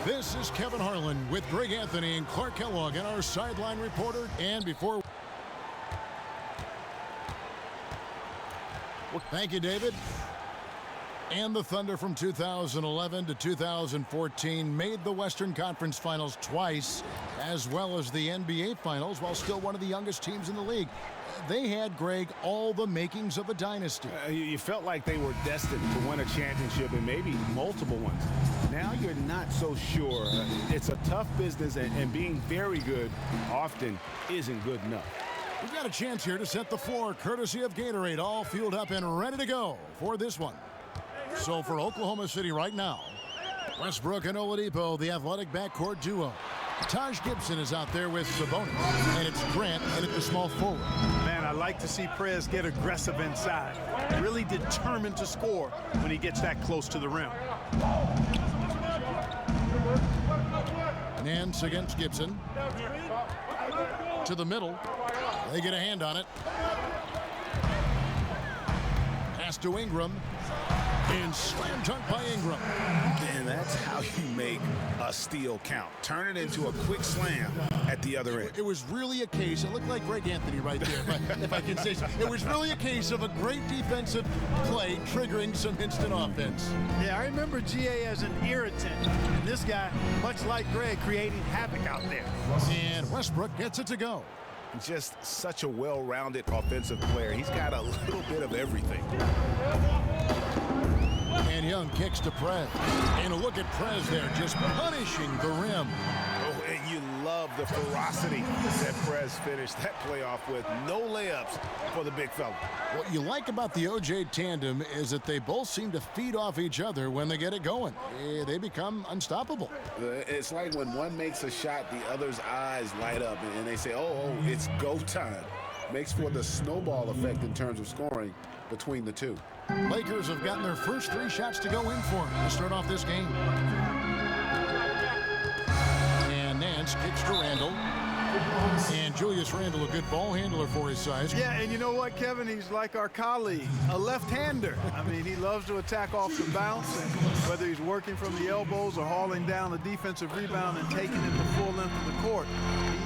This is Kevin Harlan with Greg Anthony and Clark Kellogg and our sideline reporter. And before... Thank you, David. And the Thunder from 2011 to 2014 made the Western Conference Finals twice, as well as the NBA Finals, while still one of the youngest teams in the league. They had, Greg, all the makings of a dynasty. You felt like they were destined to win a championship and maybe multiple ones. Now you're not so sure. It's a tough business, and being very good often isn't good enough. We've got a chance here to set the floor, courtesy of Gatorade, all fueled up and ready to go for this one. So for Oklahoma City right now, Westbrook and Oladipo, the athletic backcourt duo. Taj Gibson is out there with Sabonis, and it's Grant in at the small forward. Man, I like to see Prez get aggressive inside. Really determined to score when he gets that close to the rim. Nance against Gibson. To the middle. They get a hand on it. Pass to Ingram. And slam dunk by Ingram. And that's how you make a steal count. Turn it into a quick slam at the other end. It was really a case, it looked like Greg Anthony right there, if I can say so. It was really a case of a great defensive play triggering some instant offense. Yeah, I remember GA as an irritant. And this guy, much like Greg, creating havoc out there. And Westbrook gets it to go. Just such a well-rounded offensive player. He's got a little bit of everything. And Young kicks to Prez. And a look at Prez there, just punishing the rim. Oh, and you love the ferocity that Prez finished that play off with. No layups for the big fella. What you like about the OJ tandem is that they both seem to feed off each other when they get it going. They become unstoppable. It's like when one makes a shot, the other's eyes light up, and they say, oh, it's go time. Makes for the snowball effect in terms of scoring between the two. Lakers have gotten their first 3 shots to go in for them to start off this game. And Nance kicks to Randall. And Julius Randle, a good ball handler for his size. Yeah, and you know what, Kevin? He's like our colleague, a left-hander. I mean, he loves to attack off the bounce, and whether he's working from the elbows or hauling down a defensive rebound and taking it the full length of the court,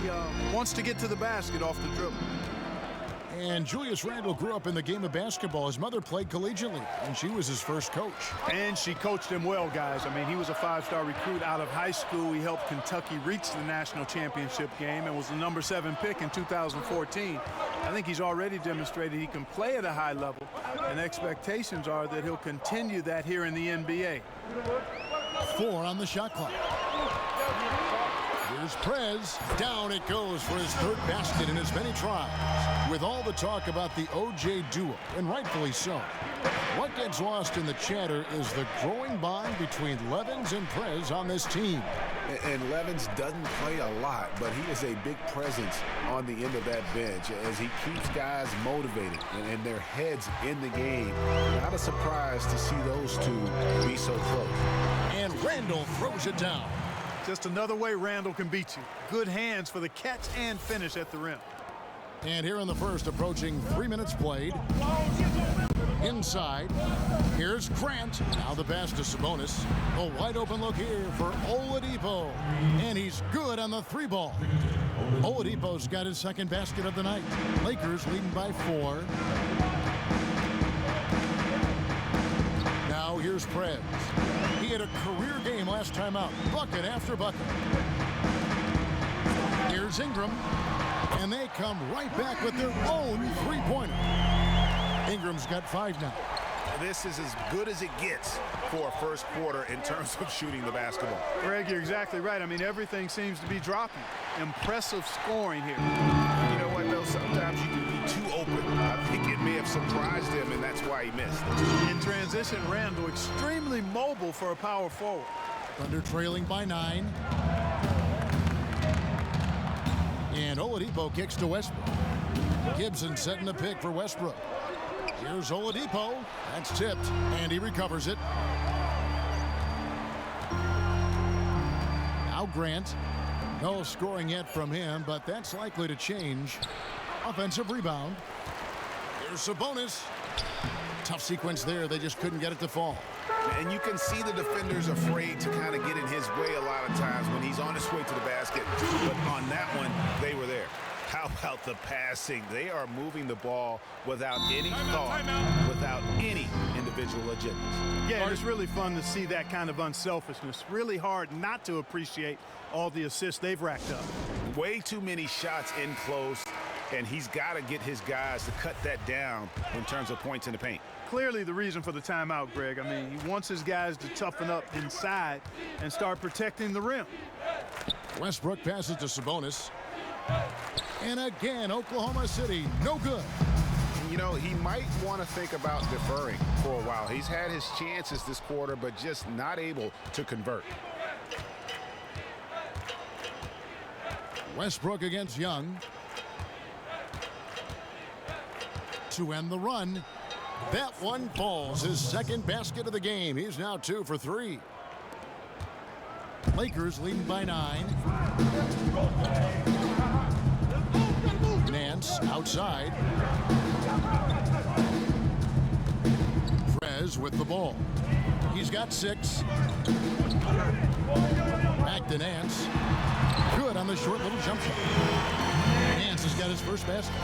he wants to get to the basket off the dribble. And Julius Randle grew up in the game of basketball. His mother played collegiately, and she was his first coach. And she coached him well, guys. I mean, he was a 5-star recruit out of high school. He helped Kentucky reach the national championship game and was the number 7 pick in 2014. I think he's already demonstrated he can play at a high level, and expectations are that he'll continue that here in the NBA. 4 on the shot clock. Here's Prez. Down it goes for his 3rd basket in as many tries. With all the talk about the OJ duo, and rightfully so, what gets lost in the chatter is the growing bond between Levens and Prez on this team. And Levens doesn't play a lot, but he is a big presence on the end of that bench as he keeps guys motivated and their heads in the game. Not a surprise to see those two be so close. And Randall throws it down. Just another way Randall can beat you. Good hands for the catch and finish at the rim. And here in the first, approaching 3 minutes played. Inside, here's Grant. Now the pass to Sabonis. A wide open look here for Oladipo. And he's good on the 3-ball. Oladipo's got his 2nd basket of the night. Lakers leading by 4. Now here's Prez. He had a career game last time out. Bucket after bucket. Here's Ingram. And they come right back with their own 3-pointer. Ingram's got 5 now. This is as good as it gets for a first quarter in terms of shooting the basketball. Greg, you're exactly right. I mean, everything seems to be dropping. Impressive scoring here. You know what, though? Sometimes you can be too open. I think it may have surprised him, and that's why he missed. In transition, Randall extremely mobile for a power forward. Thunder trailing by 9. And Oladipo kicks to Westbrook. Gibson setting the pick for Westbrook. Here's Oladipo. That's tipped, and he recovers it. Now Grant. No scoring yet from him, but that's likely to change. Offensive rebound. Here's Sabonis. Tough sequence there. They just couldn't get it to fall. And you can see the defenders afraid to kind of get in his way a lot of going to the basket, but on that one, they were there. How about the passing? They are moving the ball without any thought, without any individual agendas. Yeah, it's really fun to see that kind of unselfishness. Really hard not to appreciate all the assists they've racked up. Way too many shots in close, and he's got to get his guys to cut that down in terms of points in the paint. Clearly the reason for the timeout, Greg. I mean, he wants his guys to toughen up inside and start protecting the rim. Westbrook passes to Sabonis. And again, Oklahoma City, no good. You know, he might want to think about deferring for a while. He's had his chances this quarter, but just not able to convert. Westbrook against Young. To end the run. That one falls. His second basket of the game. He's now 2 for 3. Lakers leading by 9. Nance outside. Prez with the ball. He's got 6. Back to Nance. Good on the short little jump shot. Nance has got his first basket.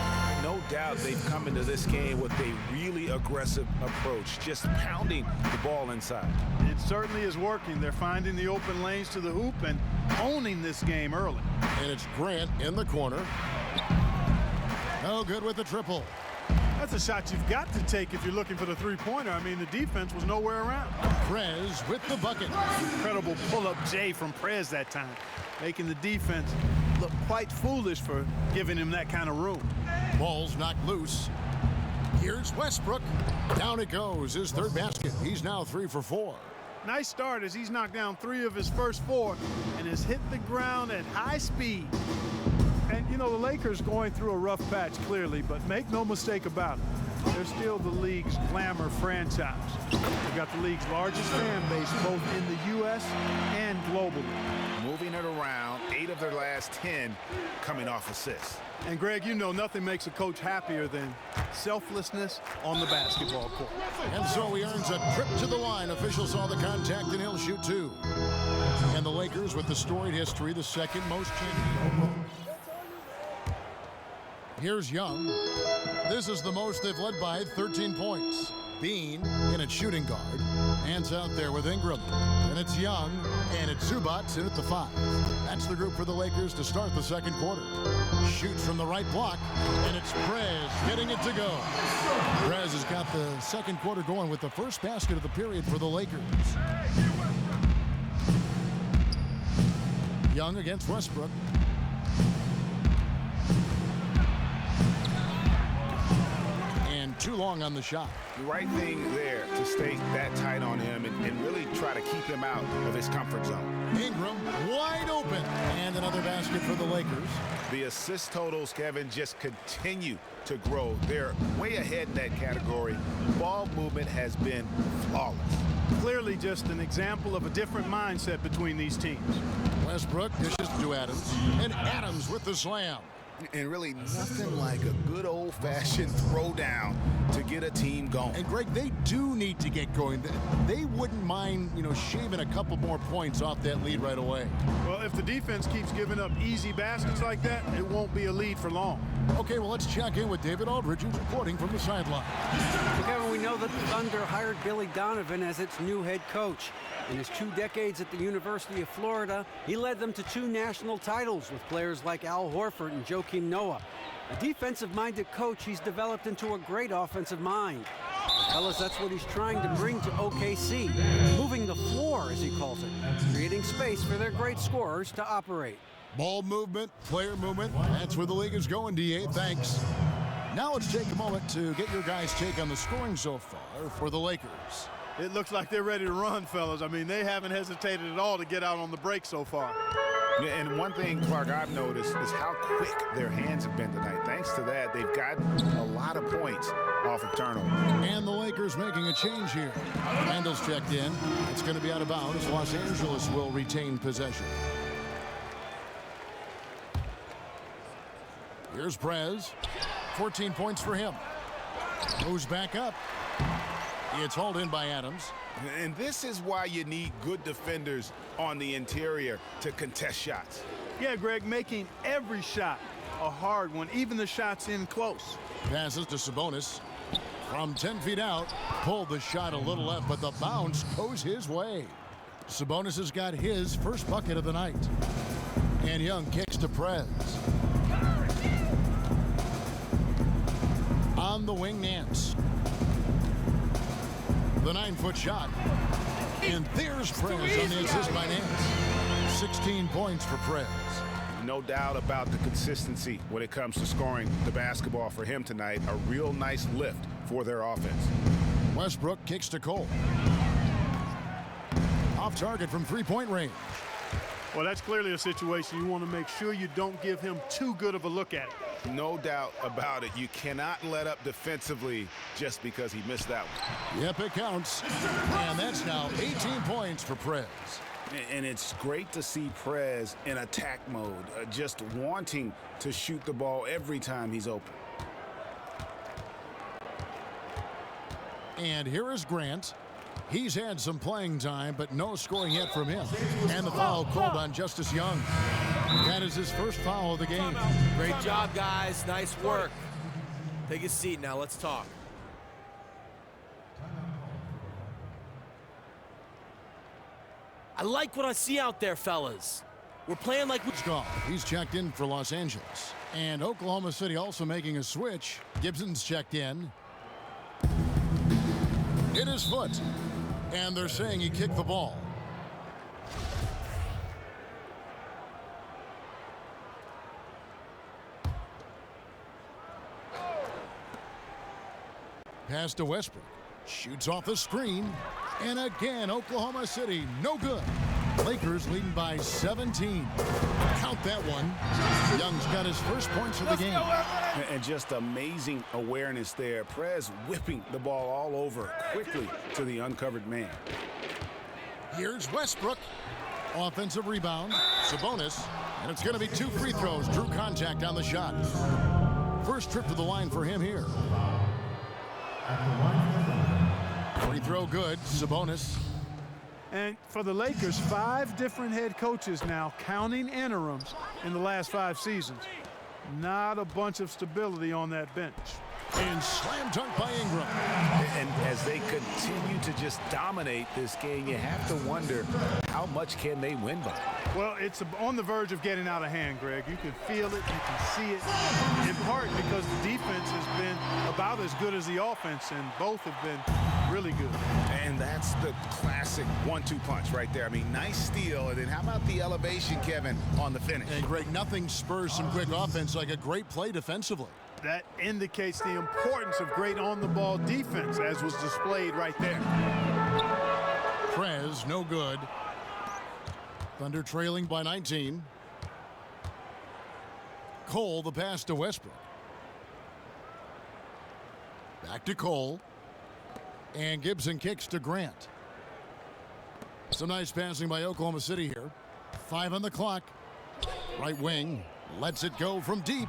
No doubt they've come into this game with a really aggressive approach, just pounding the ball inside. It certainly is working. They're finding the open lanes to the hoop and owning this game early. And it's Grant in the corner. No good with the triple. That's a shot you've got to take if you're looking for the three-pointer. I mean, the defense was nowhere around. Prez with the bucket. Incredible pull-up J from Prez that time, making the defense look quite foolish for giving him that kind of room. Ball's knocked loose. Here's Westbrook. Down it goes. His third basket. He's now 3 for 4. Nice start as he's knocked down 3 of his first 4 and has hit the ground at high speed. And, you know, the Lakers going through a rough patch, clearly, but make no mistake about it. They're still the league's glamour franchise. They've got the league's largest fan base, both in the U.S. and globally. Moving it around, 8 of their last 10 coming off assists. And, Greg, you know nothing makes a coach happier than selflessness on the basketball court. And so he earns a trip to the line. Officials saw the contact, and he'll shoot 2. And the Lakers, with the storied history, the second most champion. Here's Young. This is the most they've led by, 13 points. Bean in at shooting guard. Hands out there with Ingram. And it's Young, and it's Zubac in at the 5. That's the group for the Lakers to start the second quarter. Shoots from the right block, and it's Prez getting it to go. Prez has got the second quarter going with the first basket of the period for the Lakers. Young against Westbrook. Too long on the shot. The right thing there to stay that tight on him and really try to keep him out of his comfort zone. Ingram wide open. And another basket for the Lakers. The assist totals, Kevin, just continue to grow. They're way ahead in that category. Ball movement has been flawless. Clearly just an example of a different mindset between these teams. Westbrook dishes to Adams. And Adams with the slam. And really nothing like a good old-fashioned throwdown to get a team going. And, Greg, they do need to get going. They wouldn't mind, shaving a couple more points off that lead right away. Well, if the defense keeps giving up easy baskets like that, it won't be a lead for long. Okay, well, let's check in with David Aldridge, who's reporting from the sideline. Kevin, we know that the Thunder hired Billy Donovan as its new head coach. In his 2 decades at the University of Florida, he led them to 2 national titles with players like Al Horford and Joakim Noah. A defensive-minded coach, he's developed into a great offensive mind. Fellas, that's what he's trying to bring to OKC, moving the floor, as he calls it, creating space for their great scorers to operate. Ball movement, player movement, that's where the league is going, DA. Thanks. Now let's take a moment to get your guys' take on the scoring so far for the Lakers. It looks like they're ready to run, fellas. I mean, they haven't hesitated at all to get out on the break so far. Yeah, and one thing, Clark, I've noticed is how quick their hands have been tonight. Thanks to that, they've gotten a lot of points off of turnover. And the Lakers making a change here. Randall's checked in. It's going to be out of bounds. Los Angeles will retain possession. Here's Prez. 14 points for him. Moves back up. It's hauled in by Adams. And this is why you need good defenders on the interior to contest shots. Yeah, Greg, making every shot a hard one, even the shots in close. Passes to Sabonis. From 10 feet out, pulled the shot a little left, but the bounce goes his way. Sabonis has got his first bucket of the night. And Young kicks to Prez. On the wing, Nance. The 9-foot shot. And there's Prez on the assist by Nance. 16 points for Prez. No doubt about the consistency when it comes to scoring the basketball for him tonight. A real nice lift for their offense. Westbrook kicks to Cole. Off target from three-point range. Well, that's clearly a situation you want to make sure you don't give him too good of a look at it. No doubt about it. You cannot let up defensively just because he missed that one. Yep, it counts. And that's now 18 points for Prez. And it's great to see Prez in attack mode, just wanting to shoot the ball every time he's open. And here is Grant. He's had some playing time, but no scoring yet from him. And the foul called on Justice Young. That is his first foul of the game. Great job, guys. Nice work. Take a seat now. Let's talk. I like what I see out there, fellas. We're playing like we... He's checked in for Los Angeles. And Oklahoma City also making a switch. Gibson's checked in. Hit his foot. And they're saying he kicked the ball. Pass to Westbrook. Shoots off the screen. And again, Oklahoma City, no good. Lakers leading by 17. Count that one. Young's got his first points of the game. And just amazing awareness there. Prez whipping the ball all over quickly to the uncovered man. Here's Westbrook. Offensive rebound. Sabonis. And it's going to be 2 free throws. Drew contact on the shot. First trip to the line for him here. Free throw good. Sabonis. And for the Lakers, 5 different head coaches now, counting interims, in the last 5 seasons. Not a bunch of stability on that bench. And slam dunk by Ingram. And as they continue to just dominate this game, you have to wonder how much can they win by. Well, it's on the verge of getting out of hand, Greg. You can feel it, you can see it, in part because the defense has been about as good as the offense, and both have been really good. And that's the classic 1-2 punch right there. I mean, nice steal, and then how about the elevation, Kevin, on the finish? And Greg, nothing spurs some quick offense like a great play defensively. That indicates the importance of great on-the-ball defense, as was displayed right there. Prez, no good. Thunder trailing by 19. Cole, the pass to Westbrook. Back to Cole. And Gibson kicks to Grant. Some nice passing by Oklahoma City here. 5 on the clock. Right wing. Lets it go from deep.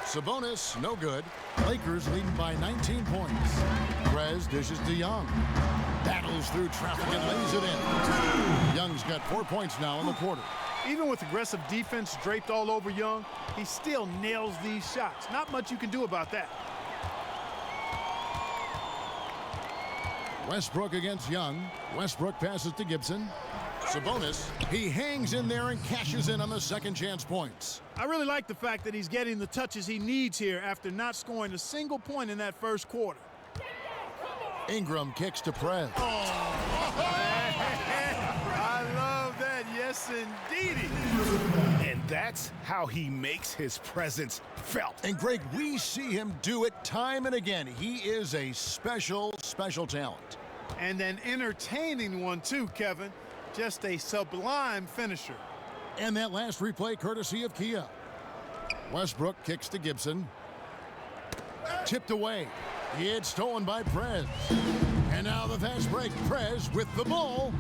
Sabonis, no good. Lakers leading by 19 points. Prez dishes to Young. Battles through traffic and lays it in. Young's got 4 points now in the quarter. Even with aggressive defense draped all over Young, he still nails these shots. Not much you can do about that. Westbrook against Young. Westbrook passes to Gibson. Sabonis, he hangs in there and cashes in on the second chance points. I really like the fact that he's getting the touches he needs here after not scoring a single point in that first quarter. Ingram kicks to Prez. I love that, yes indeedy. And that's how he makes his presence felt. And Greg, we see him do it time and again. He is a special, special talent. And an entertaining one too, Kevin. Just a sublime finisher. And that last replay courtesy of Kia. Westbrook kicks to Gibson. Tipped away. It's stolen by Prez. And now the fast break. Prez with the ball.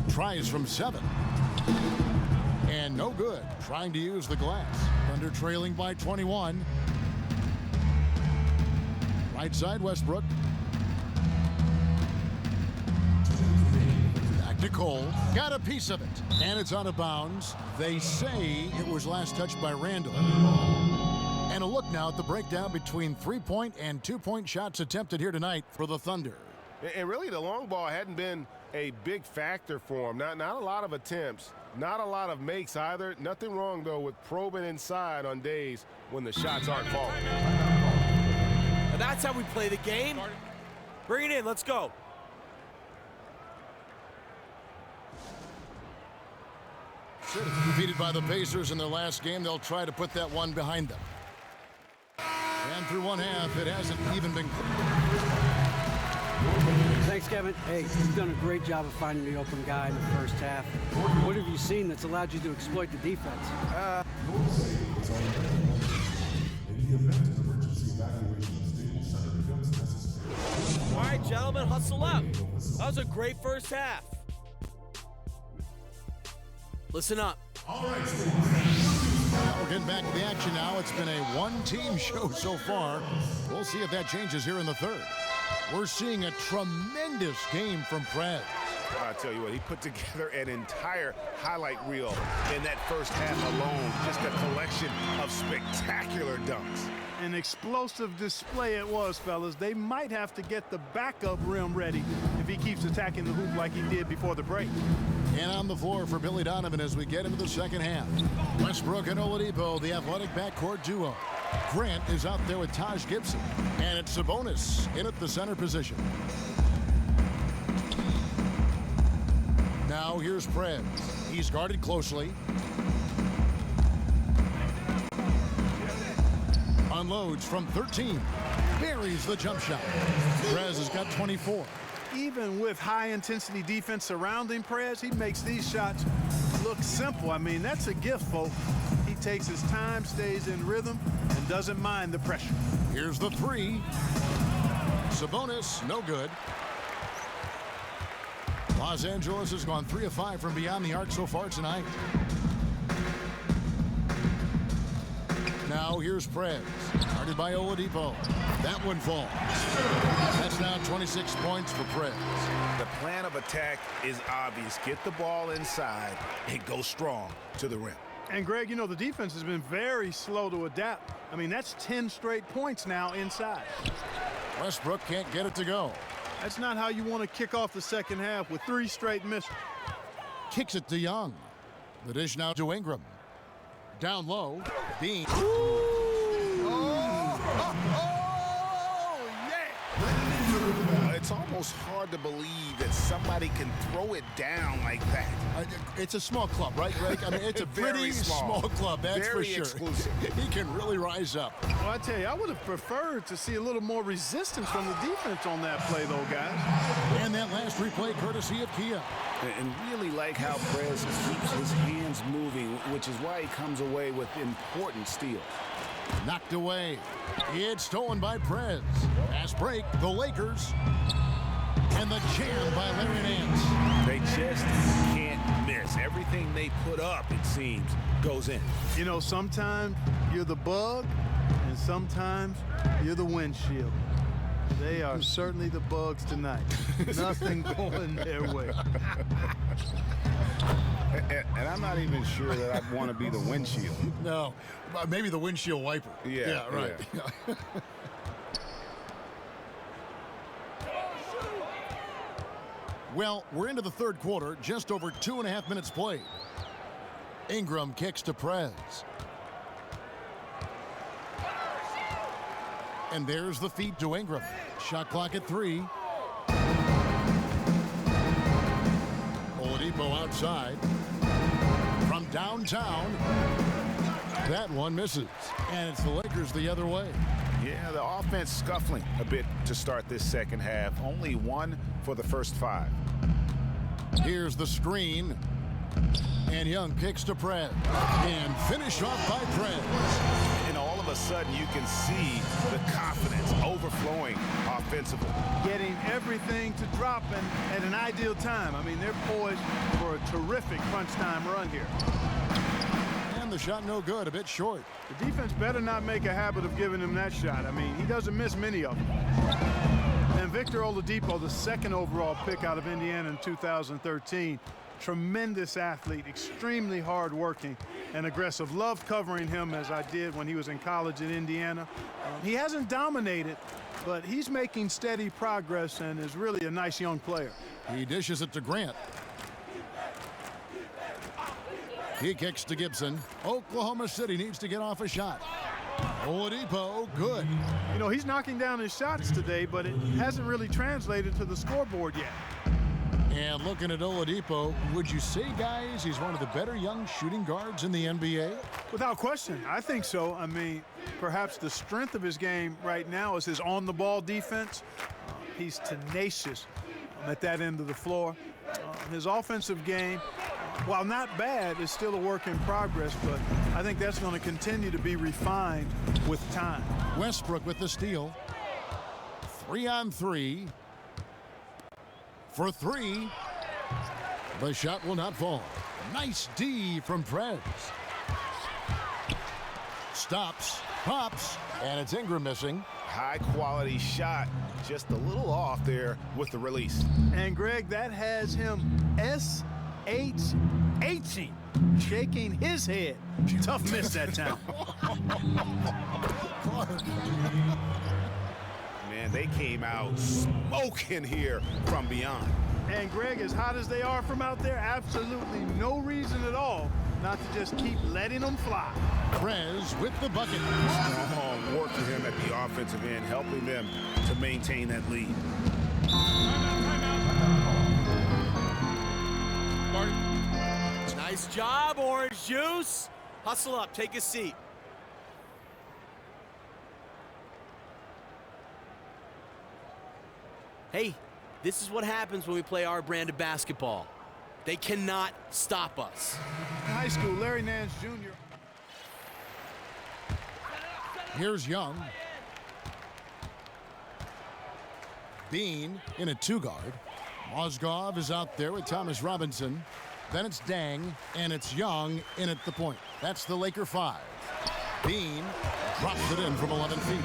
Tries from 7. And no good. Trying to use the glass. Thunder trailing by 21. Right side, Westbrook. Nicole got a piece of it, and it's out of bounds. They say it was last touched by Randall. And a look now at the breakdown between 3-point and 2-point shots attempted here tonight for the Thunder. And really, the long ball hadn't been a big factor for him. Not a lot of attempts, not a lot of makes either. Nothing wrong, though, with probing inside on days when the shots aren't falling. And that's how we play the game. Bring it in. Let's go. Defeated by the Pacers in their last game, they'll try to put that one behind them. And through one half, it hasn't even been. Thanks, Kevin. Hey, you've done a great job of finding the open guy in the first half. What have you seen that's allowed you to exploit the defense? All right, gentlemen, hustle up. That was a great first half. Listen up. We're getting back to the action now. It's been a one-team show so far. We'll see if that changes here in the third. We're seeing a tremendous game from Prez. I tell you what, he put together an entire highlight reel in that first half alone. Just a collection of spectacular dunks. An explosive display it was, fellas. They might have to get the backup rim ready if he keeps attacking the hoop like he did before the break. And on the floor for Billy Donovan as we get into the second half. Westbrook and Oladipo, the athletic backcourt duo. Grant is out there with Taj Gibson. And it's Sabonis in at the center position. Now here's Prez. He's guarded closely. Unloads from 13. Buries the jump shot. Prez has got 24. Even with high-intensity defense surrounding Prez, he makes these shots look simple. I mean, that's a gift, folks. He takes his time, stays in rhythm, and doesn't mind the pressure. Here's the three. Sabonis, no good. Los Angeles has gone 3 of 5 from beyond the arc so far tonight. Now here's Prez, guarded by Oladipo. That one falls. That's now 26 points for Prez. The plan of attack is obvious. Get the ball inside and go strong to the rim. And, Greg, you know, the defense has been very slow to adapt. I mean, that's 10 straight points now inside. Westbrook can't get it to go. That's not how you want to kick off the second half with 3 straight misses. Kicks it to Young. The dish now to Ingram. Down low, Dean. It's almost hard to believe that somebody can throw it down like that. It's a small club, right, Greg? I mean, it's a pretty small club, that's for sure. Exclusive. He can really rise up. Well, I tell you, I would have preferred to see a little more resistance from the defense on that play, though, guys. And that last replay courtesy of Kia. And really like how Prez keeps his hands moving, which is why he comes away with important steals. Knocked away. It's stolen by Prez. Fast break, the Lakers. And the jam by Larry Nance. They just can't miss. Everything they put up, it seems, goes in. You know, sometimes you're the bug, and sometimes you're the windshield. They are certainly the bugs tonight. Nothing going their way. And I'm not even sure that I'd want to be the windshield. No, maybe the windshield wiper. Yeah, right. Yeah. Well, we're into the third quarter, just over 2.5 minutes played. Ingram kicks to Prez. And there's the feed to Ingram. Shot clock at 3. Oladipo outside. From downtown. That one misses. And it's the Lakers the other way. Yeah, the offense scuffling a bit to start this second half. Only 1 for the first 5. Here's the screen. And Young kicks to Prez. And finished off by Prez. And all of a sudden, you can see the confidence overflowing offensively. Getting everything to drop at an ideal time. I mean, they're poised for a terrific crunch time run here. And the shot no good, a bit short. The defense better not make a habit of giving him that shot. I mean, he doesn't miss many of them. And Victor Oladipo, the second overall pick out of Indiana in 2013. Tremendous athlete, extremely hardworking and aggressive. Love covering him as I did when he was in college in Indiana. He hasn't dominated, but he's making steady progress and is really a nice young player. He dishes it to Grant. He kicks to Gibson. Oklahoma City needs to get off a shot. Oladipo, good. You know, he's knocking down his shots today, but it hasn't really translated to the scoreboard yet. And looking at Oladipo, would you say, guys, he's one of the better young shooting guards in the NBA? Without question, I think so. I mean, perhaps the strength of his game right now is his on-the-ball defense. He's tenacious at that end of the floor. His offensive game, while not bad, is still a work in progress, but I think that's going to continue to be refined with time. Westbrook with the steal. 3-on-3. For three. The shot will not fall. Nice D from Prez. Stops, pops, and it's Ingram missing. High quality shot, just a little off there with the release. And Greg, that has him SHHing, shaking his head. Tough miss that time. Man, they came out smoking here from beyond. And Greg, as hot as they are from out there, absolutely no reason at all not to just keep letting them fly. Prez with the bucket. Strong work for him at the offensive end, helping them to maintain that lead. Nice job, Orange Juice. Hustle up, take a seat. Hey, this is what happens when we play our brand of basketball. They cannot stop us. In high school, Larry Nance Jr. Here's Young. Bean in a two-guard. Mozgov is out there with Thomas Robinson. Then it's Dang, and it's Young in at the point. That's the Laker 5. Bean drops it in from 11 feet.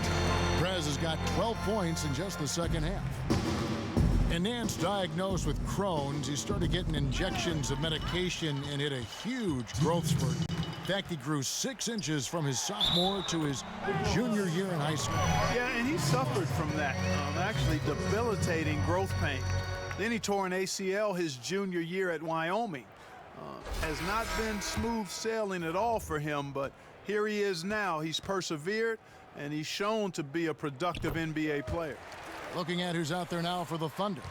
Prez has got 12 points in just the second half. And Nance diagnosed with Crohn's. He started getting injections of medication and hit a huge growth spurt. In fact, he grew 6 inches from his sophomore to his junior year in high school. Yeah, and he suffered from that, actually debilitating growth pain. Then he tore an ACL his junior year at Wyoming. Has not been smooth sailing at all for him, but here he is now. He's persevered, and he's shown to be a productive NBA player. Looking at who's out there now for the Thunder.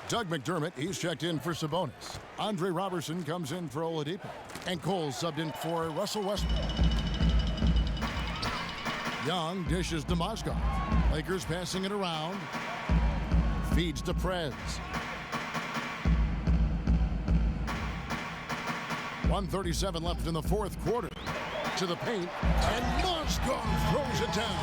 Doug McDermott, he's checked in for Sabonis. Andre Robertson comes in for Oladipo. And Cole subbed in for Russell Westbrook. Young dishes to Mozgov. Lakers passing it around. Feeds to Prez. 1:37 left in the fourth quarter. To the paint, and Mozgov throws it down.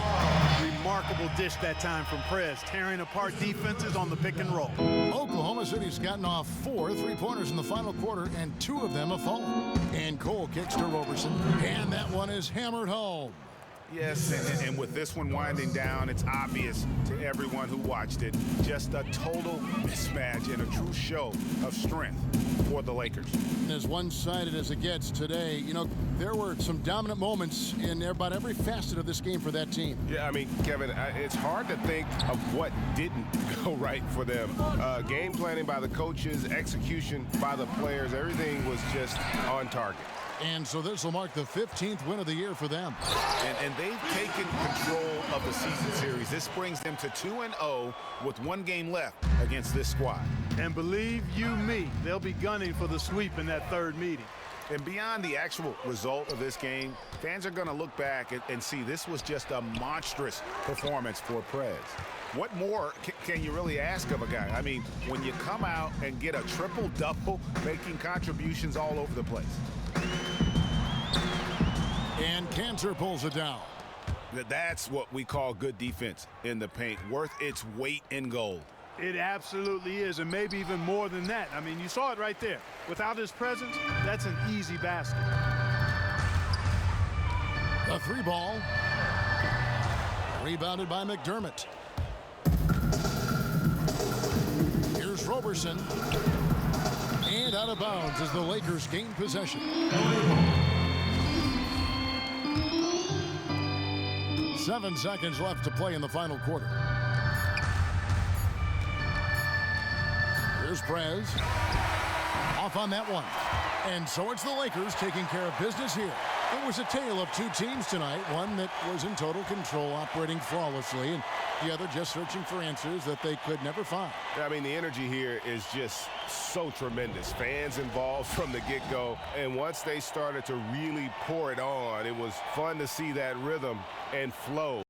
Remarkable dish that time from Prez, tearing apart defenses on the pick and roll. Oklahoma City's gotten off 4 3-pointers in the final quarter, and 2 of them have fallen. And Cole kicks to Roberson, and that one is hammered home. Yes, and with this one winding down, it's obvious to everyone who watched it. Just a total mismatch and a true show of strength for the Lakers. As one-sided as it gets today, you know, there were some dominant moments in about every facet of this game for that team. Yeah, I mean, Kevin, it's hard to think of what didn't go right for them. Game planning by the coaches, execution by the players, everything was just on target. And so this will mark the 15th win of the year for them. And they've taken control of the season series. This brings them to 2-0 with 1 game left against this squad. And believe you me, they'll be gunning for the sweep in that third meeting. And beyond the actual result of this game, fans are going to look back and see this was just a monstrous performance for Prez. What more can you really ask of a guy? I mean, when you come out and get a triple-double, making contributions all over the place. And Cantor pulls it down. That's what we call good defense in the paint, worth its weight in gold. It absolutely is, and maybe even more than that. I mean, you saw it right there. Without his presence, that's an easy basket. The 3-ball. Rebounded by McDermott. Roberson. And out of bounds as the Lakers gain possession. 7 seconds left to play in the final quarter. Here's Prez. Off on that one. And so it's the Lakers taking care of business here. It was a tale of two teams tonight, one that was in total control, operating flawlessly, and the other just searching for answers that they could never find. I mean, the energy here is just so tremendous. Fans involved from the get-go, and once they started to really pour it on, it was fun to see that rhythm and flow.